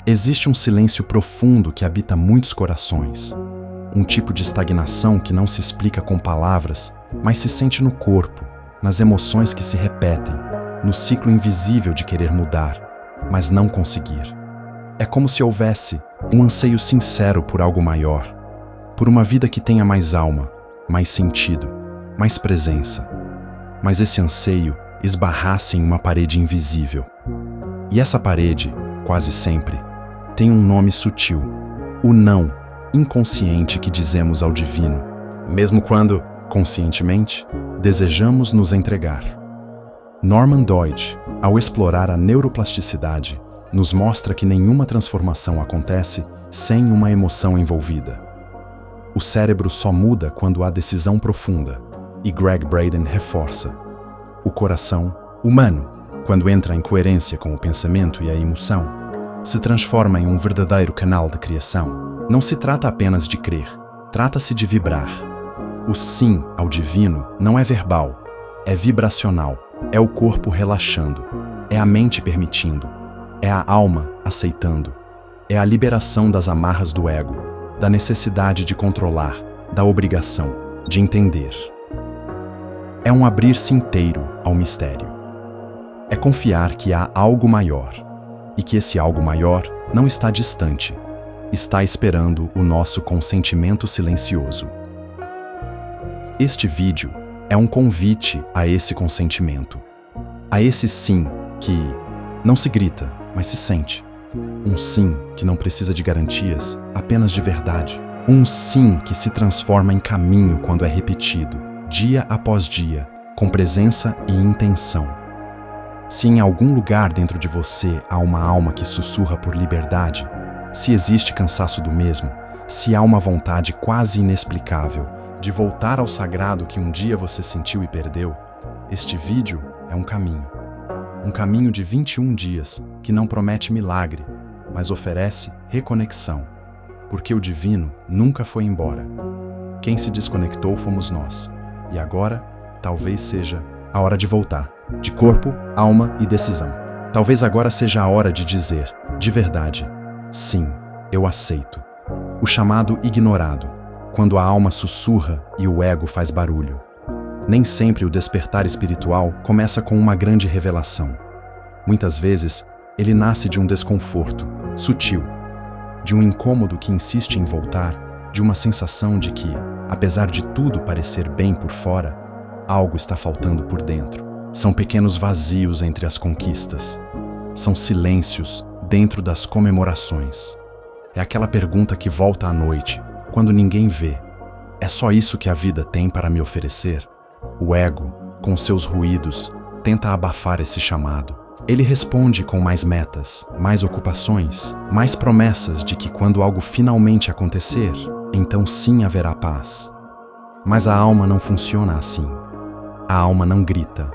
Existe um silêncio profundo que habita muitos corações. Um tipo de estagnação que não se explica com palavras, mas se sente no corpo, nas emoções que se repetem, no ciclo invisível de querer mudar, mas não conseguir. É como se houvesse um anseio sincero por algo maior, por uma vida que tenha mais alma, mais sentido, mais presença. Mas esse anseio esbarrasse em uma parede invisível. E essa parede, quase sempre, tem um nome sutil, o não inconsciente que dizemos ao divino, mesmo quando, conscientemente, desejamos nos entregar. Norman Doidge, ao explorar a neuroplasticidade, nos mostra que nenhuma transformação acontece sem uma emoção envolvida. O cérebro só muda quando há decisão profunda, e Gregg Braden reforça. O coração, humano, quando entra em coerência com o pensamento e a emoção, se transforma em um verdadeiro canal de criação. Não se trata apenas de crer, trata-se de vibrar. O sim ao divino não é verbal, é vibracional, é o corpo relaxando, é a mente permitindo, é a alma aceitando, é a liberação das amarras do ego, da necessidade de controlar, da obrigação, de entender. É um abrir-se inteiro ao mistério. É confiar que há algo maior, e que esse algo maior não está distante, está esperando o nosso consentimento silencioso. Este vídeo é um convite a esse consentimento, a esse sim que não se grita, mas se sente. Um sim que não precisa de garantias, apenas de verdade. Um sim que se transforma em caminho quando é repetido, dia após dia, com presença e intenção. Se em algum lugar dentro de você há uma alma que sussurra por liberdade, se existe cansaço do mesmo, se há uma vontade quase inexplicável de voltar ao sagrado que um dia você sentiu e perdeu, este vídeo é um caminho. Um caminho de 21 dias que não promete milagre, mas oferece reconexão, porque o divino nunca foi embora. Quem se desconectou fomos nós, e agora talvez seja a hora de voltar, de corpo, alma e decisão. Talvez agora seja a hora de dizer, de verdade, sim, eu aceito. O chamado ignorado, quando a alma sussurra e o ego faz barulho. Nem sempre o despertar espiritual começa com uma grande revelação. Muitas vezes, ele nasce de um desconforto, sutil, de um incômodo que insiste em voltar, de uma sensação de que, apesar de tudo parecer bem por fora, algo está faltando por dentro. São pequenos vazios entre as conquistas. São silêncios dentro das comemorações. É aquela pergunta que volta à noite, quando ninguém vê. É só isso que a vida tem para me oferecer? O ego, com seus ruídos, tenta abafar esse chamado. Ele responde com mais metas, mais ocupações, mais promessas de que quando algo finalmente acontecer, então sim haverá paz. Mas a alma não funciona assim. A alma não grita,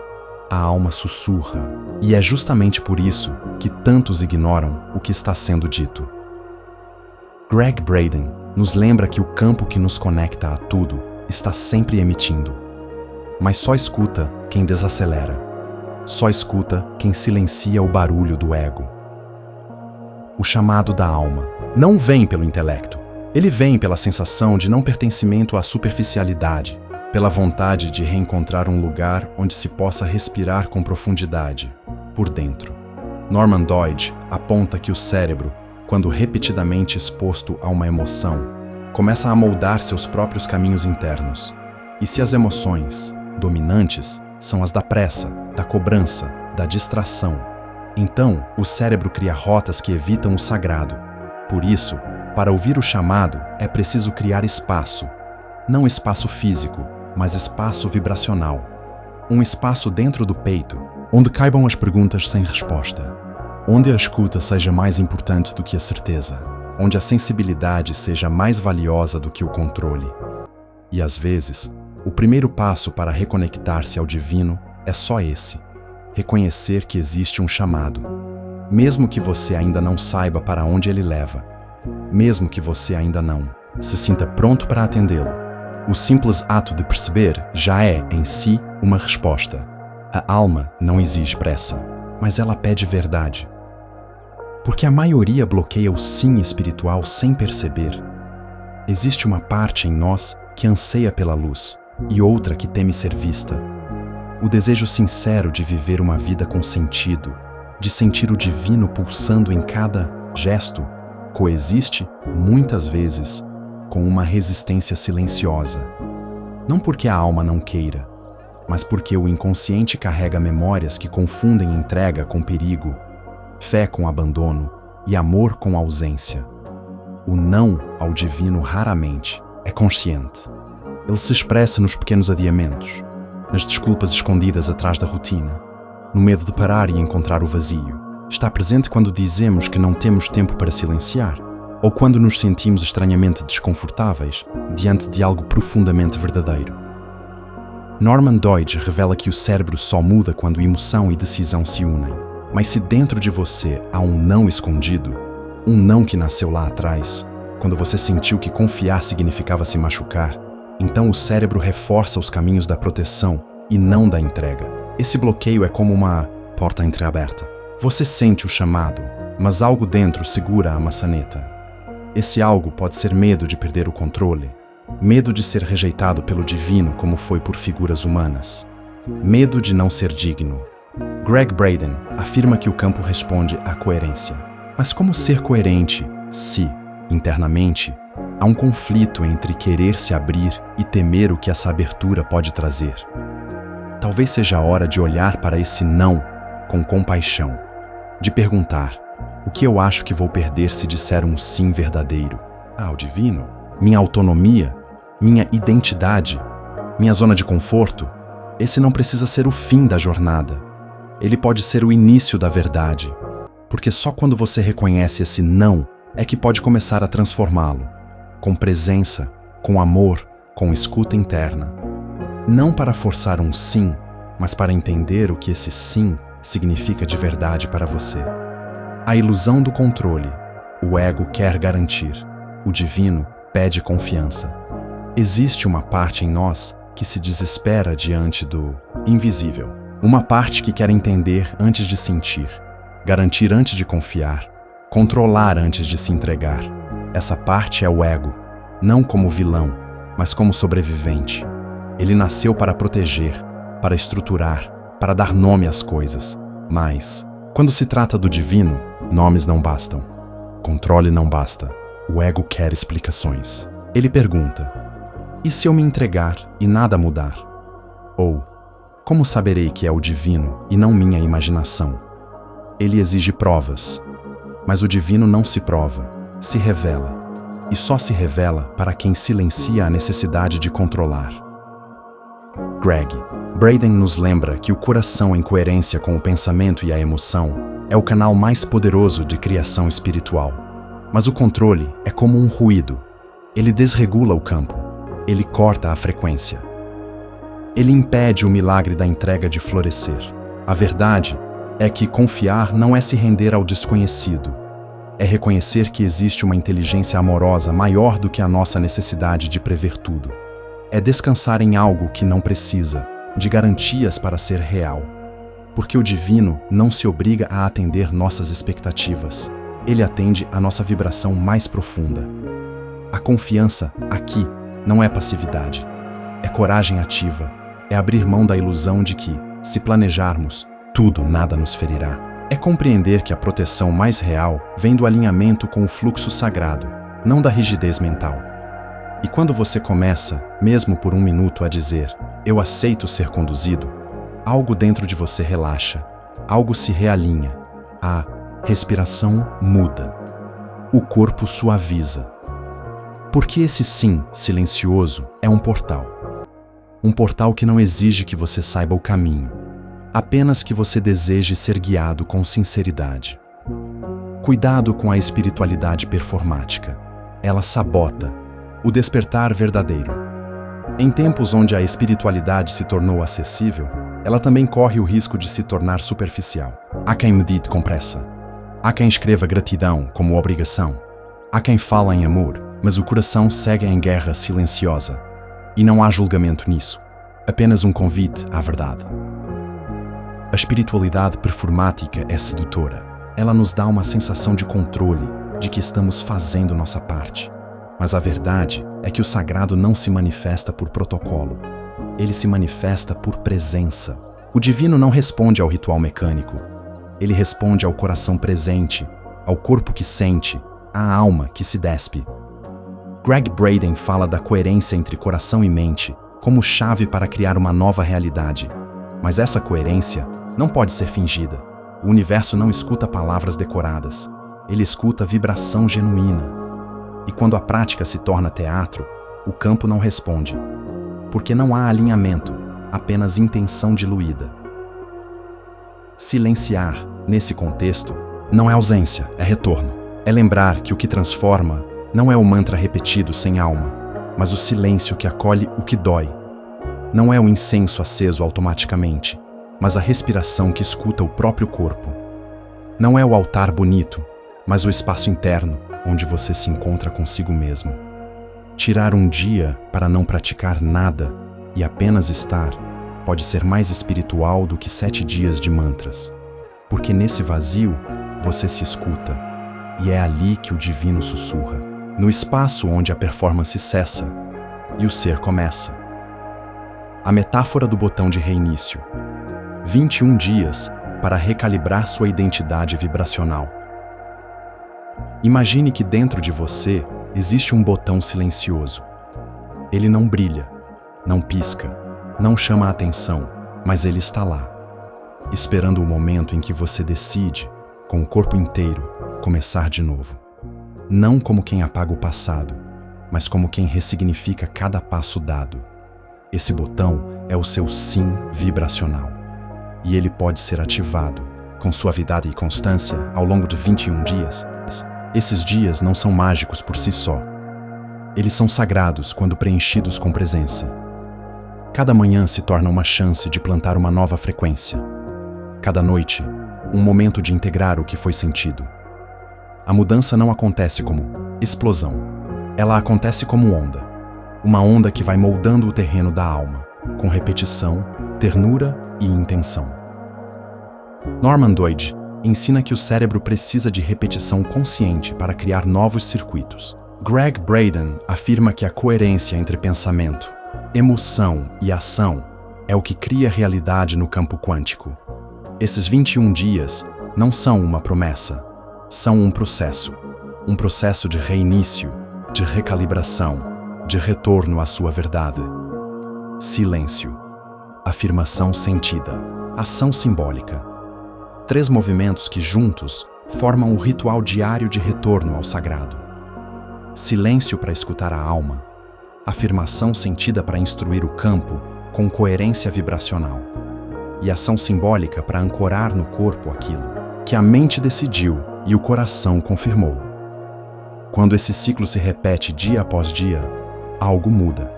a alma sussurra. E é justamente por isso que tantos ignoram o que está sendo dito. Gregg Braden nos lembra que o campo que nos conecta a tudo está sempre emitindo. Mas só escuta quem desacelera. Só escuta quem silencia o barulho do ego. O chamado da alma não vem pelo intelecto. Ele vem pela sensação de não pertencimento à superficialidade, pela vontade de reencontrar um lugar onde se possa respirar com profundidade, por dentro. Norman Doidge aponta que o cérebro, quando repetidamente exposto a uma emoção, começa a moldar seus próprios caminhos internos. E se as emoções dominantes são as da pressa, da cobrança, da distração, então o cérebro cria rotas que evitam o sagrado. Por isso, para ouvir o chamado, é preciso criar espaço. Não espaço físico, mas espaço vibracional. Um espaço dentro do peito, onde caibam as perguntas sem resposta. Onde a escuta seja mais importante do que a certeza. Onde a sensibilidade seja mais valiosa do que o controle. E às vezes, o primeiro passo para reconectar-se ao divino é só esse: reconhecer que existe um chamado. Mesmo que você ainda não saiba para onde ele leva. Mesmo que você ainda não se sinta pronto para atendê-lo. O simples ato de perceber já é, em si, uma resposta. A alma não exige pressa. mas ela pede verdade. Porque a maioria bloqueia o sim espiritual sem perceber. Existe uma parte em nós que anseia pela luz e outra que teme ser vista. O desejo sincero de viver uma vida com sentido, de sentir o divino pulsando em cada gesto, coexiste, muitas vezes, com uma resistência silenciosa. Não porque a alma não queira, mas porque o inconsciente carrega memórias que confundem entrega com perigo, fé com abandono e amor com ausência. O não ao divino raramente é consciente. Ele se expressa nos pequenos adiamentos, nas desculpas escondidas atrás da rotina, no medo de parar e encontrar o vazio. Está presente quando dizemos que não temos tempo para silenciar, ou quando nos sentimos estranhamente desconfortáveis diante de algo profundamente verdadeiro. Norman Doidge revela que o cérebro só muda quando emoção e decisão se unem. Mas se dentro de você há um não escondido, um não que nasceu lá atrás, quando você sentiu que confiar significava se machucar, então o cérebro reforça os caminhos da proteção e não da entrega. Esse bloqueio é como uma porta entreaberta. Você sente o chamado, mas algo dentro segura a maçaneta. Esse algo pode ser medo de perder o controle, medo de ser rejeitado pelo divino como foi por figuras humanas, medo de não ser digno. Gregg Braden afirma que o campo responde à coerência. Mas como ser coerente se, internamente, há um conflito entre querer se abrir e temer o que essa abertura pode trazer? Talvez seja a hora de olhar para esse não com compaixão, de perguntar: o que eu acho que vou perder se disser um sim verdadeiro? Ao divino? Minha autonomia? Minha identidade? Minha zona de conforto? Esse não precisa ser o fim da jornada. Ele pode ser o início da verdade, porque só quando você reconhece esse não é que pode começar a transformá-lo, com presença, com amor, com escuta interna. Não para forçar um sim, mas para entender o que esse sim significa de verdade para você. A ilusão do controle. O ego quer garantir. O divino pede confiança. Existe uma parte em nós que se desespera diante do invisível. Uma parte que quer entender antes de sentir, garantir antes de confiar, controlar antes de se entregar. Essa parte é o ego, não como vilão, mas como sobrevivente. Ele nasceu para proteger, para estruturar, para dar nome às coisas. Mas, quando se trata do divino, nomes não bastam. Controle não basta. O ego quer explicações. Ele pergunta: e se eu me entregar e nada mudar? Ou, como saberei que é o divino e não minha imaginação? Ele exige provas, mas o divino não se prova, se revela, e só se revela para quem silencia a necessidade de controlar. Gregg Braden nos lembra que o coração em coerência com o pensamento e a emoção é o canal mais poderoso de criação espiritual. Mas o controle é como um ruído. Ele desregula o campo, ele corta a frequência. Ele impede o milagre da entrega de florescer. A verdade é que confiar não é se render ao desconhecido. É reconhecer que existe uma inteligência amorosa maior do que a nossa necessidade de prever tudo. É descansar em algo que não precisa, de garantias para ser real. Porque o divino não se obriga a atender nossas expectativas. Ele atende a nossa vibração mais profunda. A confiança, aqui, não é passividade. É coragem ativa. É abrir mão da ilusão de que, se planejarmos, tudo nada nos ferirá. É compreender que a proteção mais real vem do alinhamento com o fluxo sagrado, não da rigidez mental. E quando você começa, mesmo por um minuto, a dizer: eu aceito ser conduzido, algo dentro de você relaxa, algo se realinha, a respiração muda, o corpo suaviza. Porque esse sim silencioso é um portal. Um portal que não exige que você saiba o caminho, apenas que você deseje ser guiado com sinceridade. Cuidado com a espiritualidade performática. Ela sabota o despertar verdadeiro. Em tempos onde a espiritualidade se tornou acessível, ela também corre o risco de se tornar superficial. Há quem medite com pressa. Há quem escreva gratidão como obrigação. Há quem fala em amor, mas o coração segue em guerra silenciosa. E não há julgamento nisso, apenas um convite à verdade. A espiritualidade performática é sedutora. Ela nos dá uma sensação de controle, de que estamos fazendo nossa parte. Mas a verdade é que o sagrado não se manifesta por protocolo. Ele se manifesta por presença. O divino não responde ao ritual mecânico. Ele responde ao coração presente, ao corpo que sente, à alma que se despe. Gregg Braden fala da coerência entre coração e mente como chave para criar uma nova realidade. Mas essa coerência não pode ser fingida. O universo não escuta palavras decoradas. Ele escuta vibração genuína. E quando a prática se torna teatro, o campo não responde. Porque não há alinhamento, apenas intenção diluída. Silenciar, nesse contexto, não é ausência, é retorno. É lembrar que o que transforma não é o mantra repetido sem alma, mas o silêncio que acolhe o que dói. Não é o incenso aceso automaticamente, mas a respiração que escuta o próprio corpo. Não é o altar bonito, mas o espaço interno, onde você se encontra consigo mesmo. Tirar um dia para não praticar nada e apenas estar pode ser mais espiritual do que 7 dias de mantras, porque nesse vazio você se escuta, e é ali que o divino sussurra, no espaço onde a performance cessa e o ser começa. A metáfora do botão de reinício. 21 dias para recalibrar sua identidade vibracional. Imagine que dentro de você existe um botão silencioso. Ele não brilha, não pisca, não chama a atenção, mas ele está lá, esperando o momento em que você decide, com o corpo inteiro, começar de novo. Não como quem apaga o passado, mas como quem ressignifica cada passo dado. Esse botão é o seu sim vibracional. E ele pode ser ativado, com suavidade e constância, ao longo de 21 dias. Esses dias não são mágicos por si só. Eles são sagrados quando preenchidos com presença. Cada manhã se torna uma chance de plantar uma nova frequência. Cada noite, um momento de integrar o que foi sentido. A mudança não acontece como explosão. Ela acontece como onda. Uma onda que vai moldando o terreno da alma, com repetição, ternura e intenção. Norman Doidge ensina que o cérebro precisa de repetição consciente para criar novos circuitos. Gregg Braden afirma que a coerência entre pensamento, emoção e ação é o que cria realidade no campo quântico. Esses 21 dias não são uma promessa, são um processo de reinício, de recalibração, de retorno à sua verdade. Silêncio, afirmação sentida, ação simbólica. 3 movimentos que juntos formam o ritual diário de retorno ao sagrado. Silêncio para escutar a alma, afirmação sentida para instruir o campo com coerência vibracional e ação simbólica para ancorar no corpo aquilo que a mente decidiu e o coração confirmou. Quando esse ciclo se repete dia após dia, algo muda.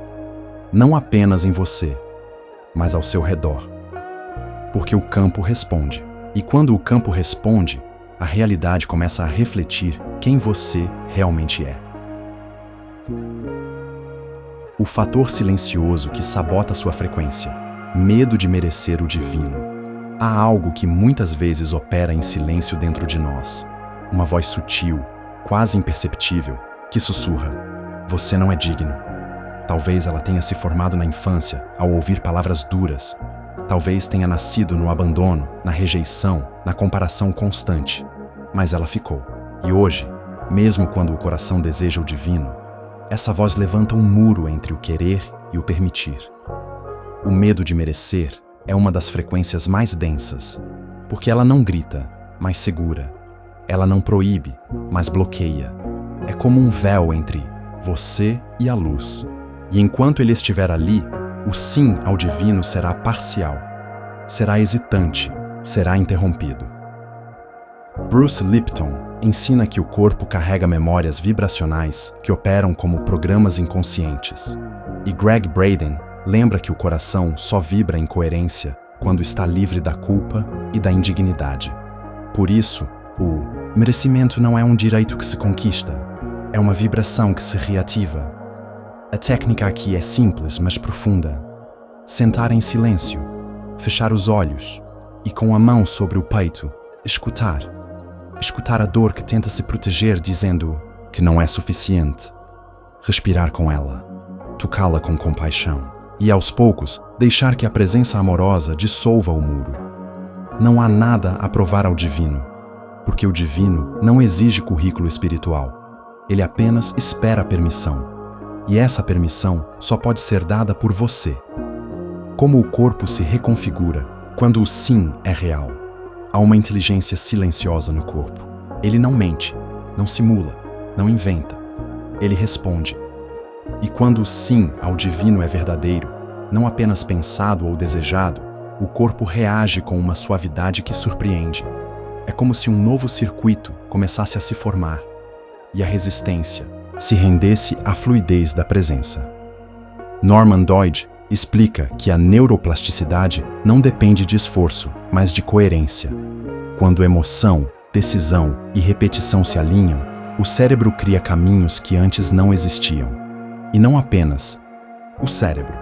Não apenas em você, mas ao seu redor. Porque o campo responde. E quando o campo responde, a realidade começa a refletir quem você realmente é. O fator silencioso que sabota sua frequência. Medo de merecer o divino. Há algo que muitas vezes opera em silêncio dentro de nós. Uma voz sutil, quase imperceptível, que sussurra: você não é digno. Talvez ela tenha se formado na infância ao ouvir palavras duras. Talvez tenha nascido no abandono, na rejeição, na comparação constante. Mas ela ficou. E hoje, mesmo quando o coração deseja o divino, essa voz levanta um muro entre o querer e o permitir. O medo de merecer é uma das frequências mais densas, porque ela não grita, mas segura. Ela não proíbe, mas bloqueia. É como um véu entre você e a luz. E enquanto ele estiver ali, o sim ao divino será parcial, será hesitante, será interrompido. Bruce Lipton ensina que o corpo carrega memórias vibracionais que operam como programas inconscientes. E Gregg Braden lembra que o coração só vibra em coerência quando está livre da culpa e da indignidade. Por isso, o merecimento não é um direito que se conquista, é uma vibração que se reativa. A técnica aqui é simples, mas profunda. Sentar em silêncio, fechar os olhos, e com a mão sobre o peito, escutar. Escutar a dor que tenta se proteger dizendo que não é suficiente. Respirar com ela, tocá-la com compaixão e, aos poucos, deixar que a presença amorosa dissolva o muro. Não há nada a provar ao divino, porque o divino não exige currículo espiritual. Ele apenas espera a permissão, e essa permissão só pode ser dada por você. Como o corpo se reconfigura quando o sim é real. Há uma inteligência silenciosa no corpo. Ele não mente, não simula, não inventa. Ele responde. E quando o sim ao divino é verdadeiro, não apenas pensado ou desejado, o corpo reage com uma suavidade que surpreende. É como se um novo circuito começasse a se formar e a resistência se rendesse à fluidez da presença. Norman Doidge explica que a neuroplasticidade não depende de esforço, mas de coerência. Quando emoção, decisão e repetição se alinham, o cérebro cria caminhos que antes não existiam. E não apenas o cérebro.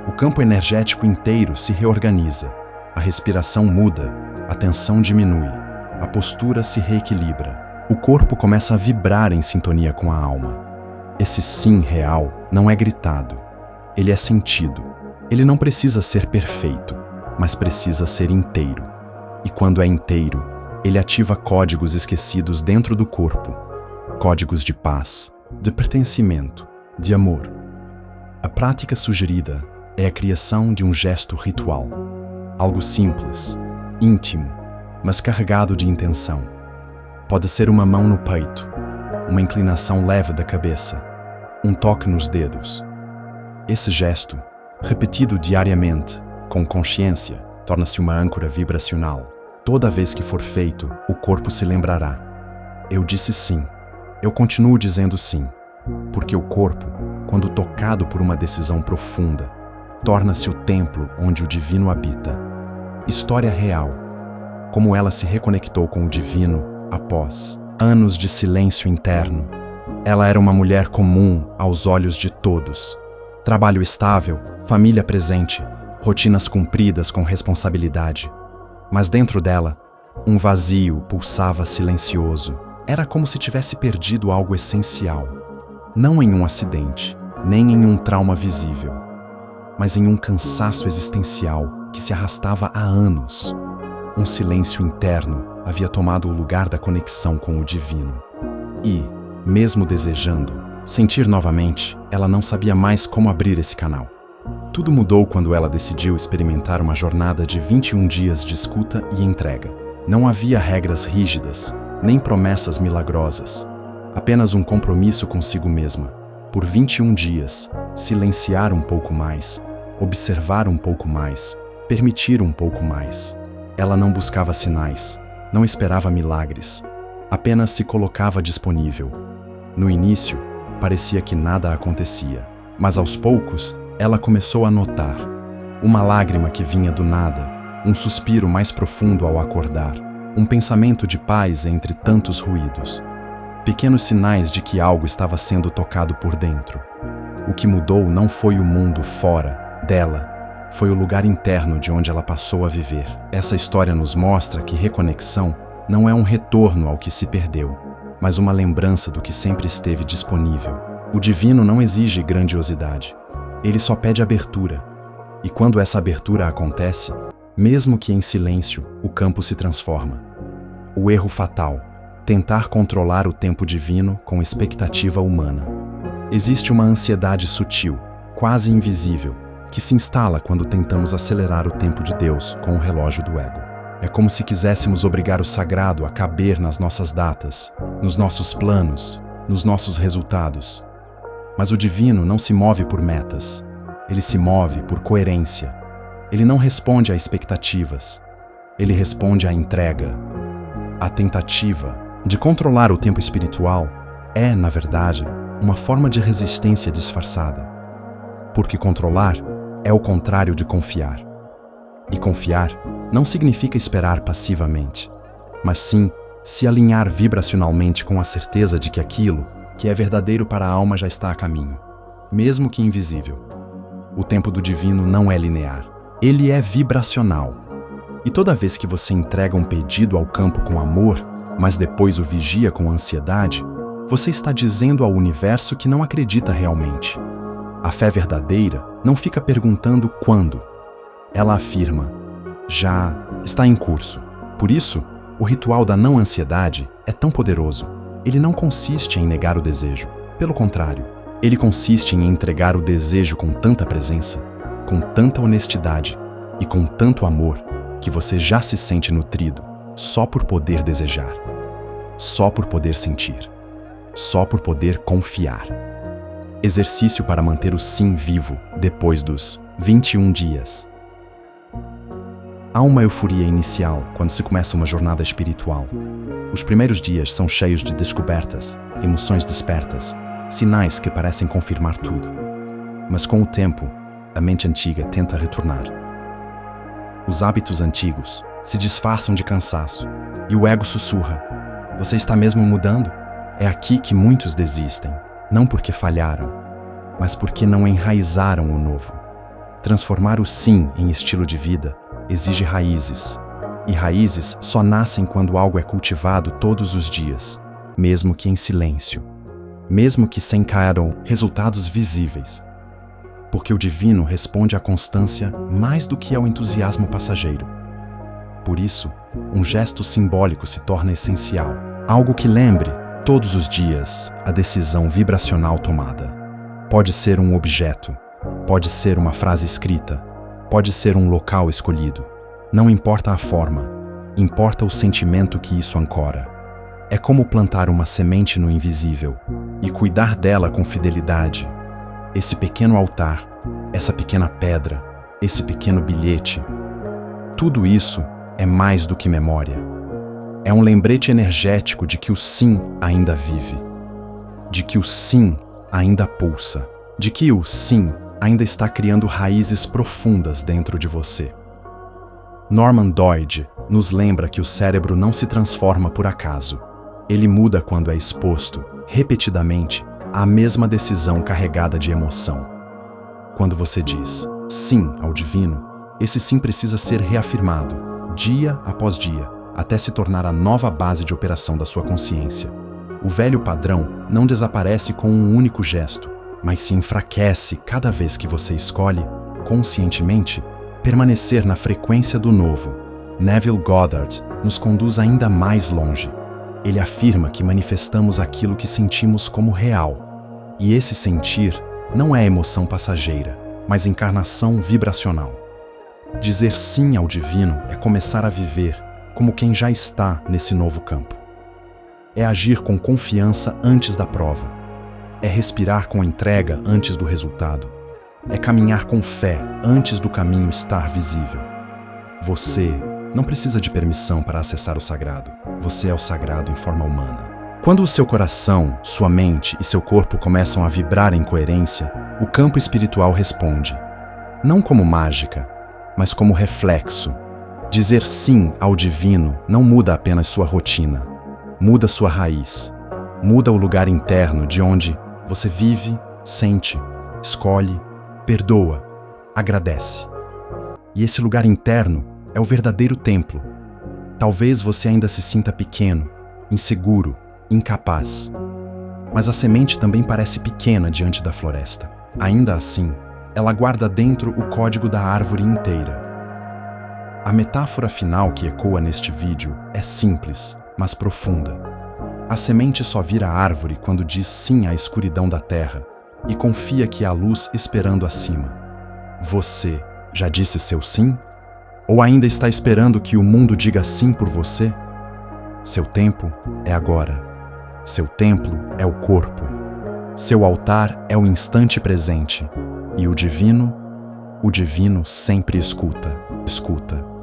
O campo energético inteiro se reorganiza. A respiração muda, a tensão diminui, a postura se reequilibra. O corpo começa a vibrar em sintonia com a alma. Esse sim real não é gritado. Ele é sentido. Ele não precisa ser perfeito, mas precisa ser inteiro. E quando é inteiro, ele ativa códigos esquecidos dentro do corpo. Códigos de paz, de pertencimento, de amor. A prática sugerida é a criação de um gesto ritual. Algo simples, íntimo, mas carregado de intenção. Pode ser uma mão no peito, uma inclinação leve da cabeça, um toque nos dedos. Esse gesto, repetido diariamente, com consciência, torna-se uma âncora vibracional. Toda vez que for feito, o corpo se lembrará. Eu disse sim. Eu continuo dizendo sim, porque o corpo, quando tocado por uma decisão profunda, torna-se o templo onde o divino habita. História real. Como ela se reconectou com o divino após anos de silêncio interno. Ela era uma mulher comum aos olhos de todos. Trabalho estável, família presente, rotinas cumpridas com responsabilidade. Mas dentro dela, um vazio pulsava silencioso. Era como se tivesse perdido algo essencial. Não em um acidente, nem em um trauma visível, mas em um cansaço existencial que se arrastava há anos. Um silêncio interno havia tomado o lugar da conexão com o divino. E, mesmo desejando sentir novamente, ela não sabia mais como abrir esse canal. Tudo mudou quando ela decidiu experimentar uma jornada de 21 dias de escuta e entrega. Não havia regras rígidas, nem promessas milagrosas. Apenas um compromisso consigo mesma. Por 21 dias, silenciar um pouco mais, observar um pouco mais, permitir um pouco mais. Ela não buscava sinais, não esperava milagres, apenas se colocava disponível. No início, parecia que nada acontecia, mas aos poucos, ela começou a notar. Uma lágrima que vinha do nada, um suspiro mais profundo ao acordar, um pensamento de paz entre tantos ruídos. Pequenos sinais de que algo estava sendo tocado por dentro. O que mudou não foi o mundo fora dela, foi o lugar interno de onde ela passou a viver. Essa história nos mostra que reconexão não é um retorno ao que se perdeu, mas uma lembrança do que sempre esteve disponível. O divino não exige grandiosidade. Ele só pede abertura. E quando essa abertura acontece, mesmo que em silêncio, o campo se transforma. O erro fatal: tentar controlar o tempo divino com expectativa humana. Existe uma ansiedade sutil, quase invisível, que se instala quando tentamos acelerar o tempo de Deus com o relógio do ego. É como se quiséssemos obrigar o sagrado a caber nas nossas datas, nos nossos planos, nos nossos resultados. Mas o divino não se move por metas. Ele se move por coerência. Ele não responde a expectativas. Ele responde à entrega. A tentativa de controlar o tempo espiritual é, na verdade, uma forma de resistência disfarçada. Porque controlar é o contrário de confiar. E confiar não significa esperar passivamente, mas sim se alinhar vibracionalmente com a certeza de que aquilo que é verdadeiro para a alma já está a caminho, mesmo que invisível. O tempo do divino não é linear. Ele é vibracional. E toda vez que você entrega um pedido ao campo com amor, mas depois o vigia com ansiedade, você está dizendo ao universo que não acredita realmente. A fé verdadeira não fica perguntando quando. Ela afirma: já está em curso. Por isso, o ritual da não ansiedade é tão poderoso. Ele não consiste em negar o desejo. Pelo contrário, ele consiste em entregar o desejo com tanta presença, com tanta honestidade e com tanto amor, que você já se sente nutrido só por poder desejar, só por poder sentir, só por poder confiar. Exercício para manter o sim vivo depois dos 21 dias. Há uma euforia inicial quando se começa uma jornada espiritual. Os primeiros dias são cheios de descobertas, emoções despertas, sinais que parecem confirmar tudo. Mas com o tempo, a mente antiga tenta retornar. Os hábitos antigos se disfarçam de cansaço e o ego sussurra: você está mesmo mudando? É aqui que muitos desistem, não porque falharam, mas porque não enraizaram o novo. Transformar o sim em estilo de vida exige raízes, e raízes só nascem quando algo é cultivado todos os dias, mesmo que em silêncio, mesmo que sem cairão resultados visíveis. Porque o divino responde à constância mais do que ao entusiasmo passageiro. Por isso, um gesto simbólico se torna essencial, algo que lembre, todos os dias, a decisão vibracional tomada. Pode ser um objeto, pode ser uma frase escrita, pode ser um local escolhido. Não importa a forma, importa o sentimento que isso ancora. É como plantar uma semente no invisível e cuidar dela com fidelidade. Esse pequeno altar, essa pequena pedra, esse pequeno bilhete, tudo isso é mais do que memória. É um lembrete energético de que o sim ainda vive, de que o sim ainda pulsa, de que o sim ainda está criando raízes profundas dentro de você. Norman Doidge nos lembra que o cérebro não se transforma por acaso. Ele muda quando é exposto, repetidamente, à mesma decisão carregada de emoção. Quando você diz sim ao divino, esse sim precisa ser reafirmado, dia após dia, até se tornar a nova base de operação da sua consciência. O velho padrão não desaparece com um único gesto, mas se enfraquece cada vez que você escolhe, conscientemente, permanecer na frequência do novo. Neville Goddard nos conduz ainda mais longe. Ele afirma que manifestamos aquilo que sentimos como real. E esse sentir não é emoção passageira, mas encarnação vibracional. Dizer sim ao divino é começar a viver como quem já está nesse novo campo. É agir com confiança antes da prova. É respirar com entrega antes do resultado. É caminhar com fé antes do caminho estar visível. Você não precisa de permissão para acessar o sagrado. Você é o sagrado em forma humana. Quando o seu coração, sua mente e seu corpo começam a vibrar em coerência, o campo espiritual responde. Não como mágica, mas como reflexo. Dizer sim ao divino não muda apenas sua rotina. Muda sua raiz. Muda o lugar interno de onde você vive, sente, escolhe, perdoa, agradece. E esse lugar interno é o verdadeiro templo. Talvez você ainda se sinta pequeno, inseguro, incapaz. Mas a semente também parece pequena diante da floresta. Ainda assim, ela guarda dentro o código da árvore inteira. A metáfora final que ecoa neste vídeo é simples, mas profunda. A semente só vira árvore quando diz sim à escuridão da terra e confia que há luz esperando acima. Você já disse seu sim? Ou ainda está esperando que o mundo diga sim por você? Seu tempo é agora. Seu templo é o corpo. Seu altar é o instante presente. E o divino sempre escuta, escuta.